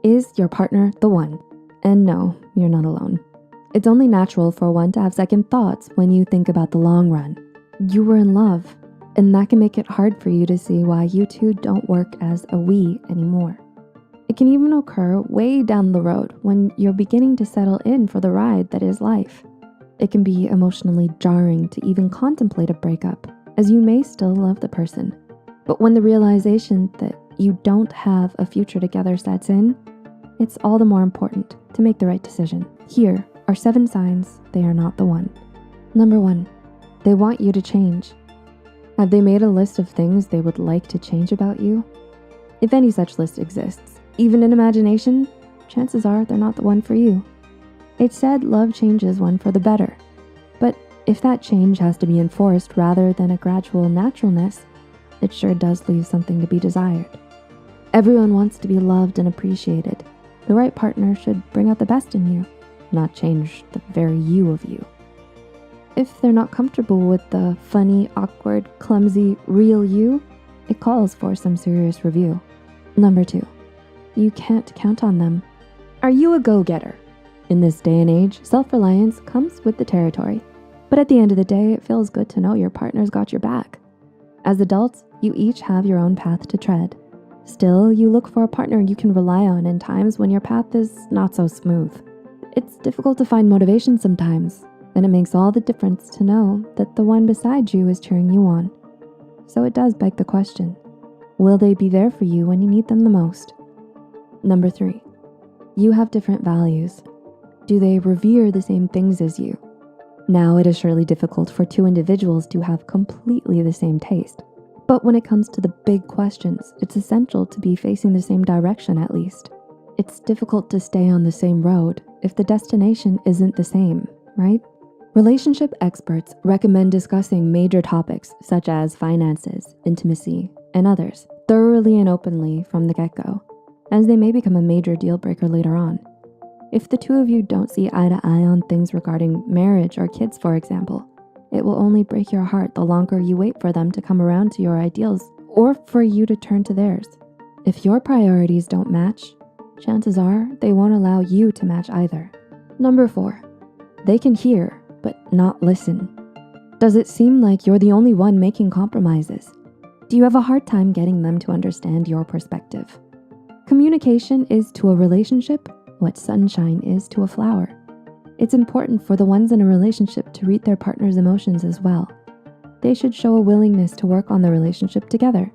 Is your partner the one? And no, you're not alone. It's only natural for one to have second thoughts when you think about the long run. You were in love, and that can make it hard for you to see why you two don't work as a we anymore. It can even occur way down the road when you're beginning to settle in for the ride that is life. It can be emotionally jarring to even contemplate a breakup, as you may still love the person. But when the realization that you don't have a future together sets in, it's all the more important to make the right decision. Here are 7 signs they are not the one. Number 1, they want you to change. Have they made a list of things they would like to change about you? If any such list exists, even in imagination, chances are they're not the one for you. It's said love changes one for the better, but if that change has to be enforced rather than a gradual naturalness, it sure does leave something to be desired. Everyone wants to be loved and appreciated. The right partner should bring out the best in you, not change the very you of you. If they're not comfortable with the funny, awkward, clumsy, real you, it calls for some serious review. Number 2, you can't count on them. Are you a go-getter? In this day and age, self-reliance comes with the territory. But at the end of the day, it feels good to know your partner's got your back. As adults, you each have your own path to tread. Still, you look for a partner you can rely on in times when your path is not so smooth. It's difficult to find motivation sometimes, and it makes all the difference to know that the one beside you is cheering you on. So it does beg the question, will they be there for you when you need them the most? Number 3, you have different values. Do they revere the same things as you? Now, it is surely difficult for 2 individuals to have completely the same taste. But when it comes to the big questions, it's essential to be facing the same direction at least. It's difficult to stay on the same road if the destination isn't the same, right? Relationship experts recommend discussing major topics such as finances, intimacy, and others thoroughly and openly from the get-go, as they may become a major deal breaker later on. If the 2 of you don't see eye to eye on things regarding marriage or kids, for example, it will only break your heart the longer you wait for them to come around to your ideals or for you to turn to theirs. If your priorities don't match, chances are they won't allow you to match either. Number 4, they can hear, but not listen. Does it seem like you're the only one making compromises? Do you have a hard time getting them to understand your perspective? Communication is to a relationship what sunshine is to a flower. It's important for the ones in a relationship to read their partner's emotions as well. They should show a willingness to work on the relationship together.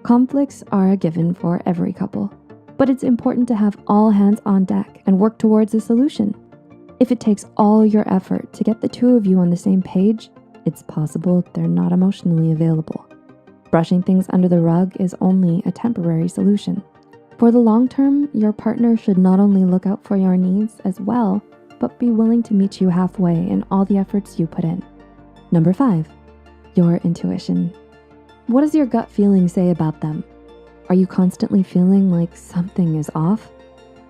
Conflicts are a given for every couple, but it's important to have all hands on deck and work towards a solution. If it takes all your effort to get the 2 of you on the same page, it's possible they're not emotionally available. Brushing things under the rug is only a temporary solution. For the long term, your partner should not only look out for your needs as well, but be willing to meet you halfway in all the efforts you put in. Number 5, your intuition. What does your gut feeling say about them? Are you constantly feeling like something is off?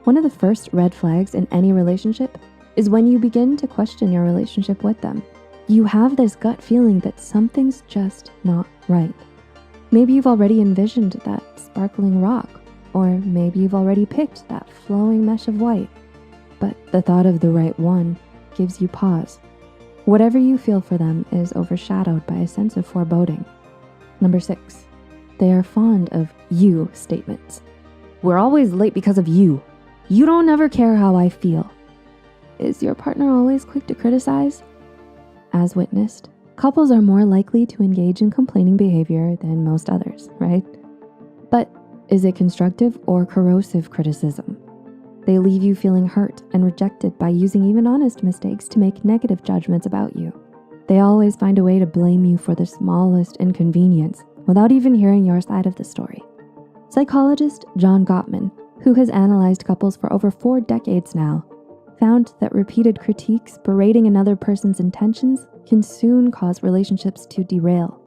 One of the first red flags in any relationship is when you begin to question your relationship with them. You have this gut feeling that something's just not right. Maybe you've already envisioned that sparkling rock, or maybe you've already picked that flowing mesh of white. But the thought of the right one gives you pause. Whatever you feel for them is overshadowed by a sense of foreboding. Number 6, they are fond of you statements. We're always late because of you. You don't ever care how I feel. Is your partner always quick to criticize? As witnessed, couples are more likely to engage in complaining behavior than most others, right? But is it constructive or corrosive criticism? They leave you feeling hurt and rejected by using even honest mistakes to make negative judgments about you. They always find a way to blame you for the smallest inconvenience without even hearing your side of the story. Psychologist John Gottman, who has analyzed couples for over 4 decades now, found that repeated critiques berating another person's intentions can soon cause relationships to derail.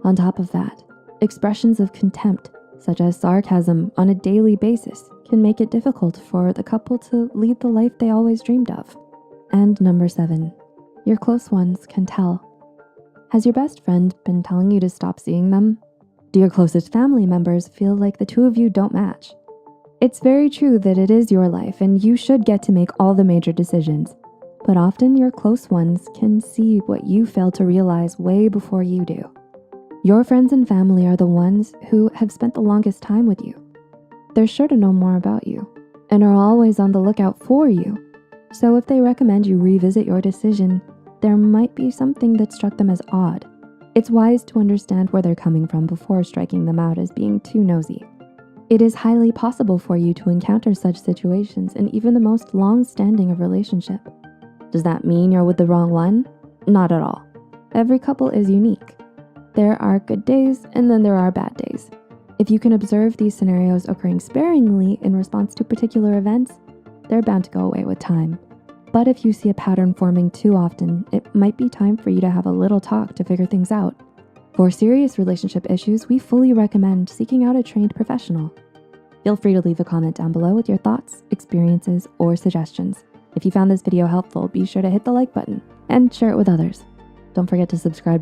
On top of that, expressions of contempt, such as sarcasm on a daily basis, can make it difficult for the couple to lead the life they always dreamed of. And number 7, your close ones can tell. Has your best friend been telling you to stop seeing them? Do your closest family members feel like the 2 of you don't match? It's very true that it is your life and you should get to make all the major decisions, but often your close ones can see what you fail to realize way before you do. Your friends and family are the ones who have spent the longest time with you. They're sure to know more about you and are always on the lookout for you. So if they recommend you revisit your decision, there might be something that struck them as odd. It's wise to understand where they're coming from before striking them out as being too nosy. It is highly possible for you to encounter such situations in even the most long-standing of relationship. Does that mean you're with the wrong one? Not at all. Every couple is unique. There are good days and then there are bad days. If you can observe these scenarios occurring sparingly in response to particular events, they're bound to go away with time. But if you see a pattern forming too often, it might be time for you to have a little talk to figure things out. For serious relationship issues, we fully recommend seeking out a trained professional. Feel free to leave a comment down below with your thoughts, experiences, or suggestions. If you found this video helpful, be sure to hit the like button and share it with others. Don't forget to subscribe.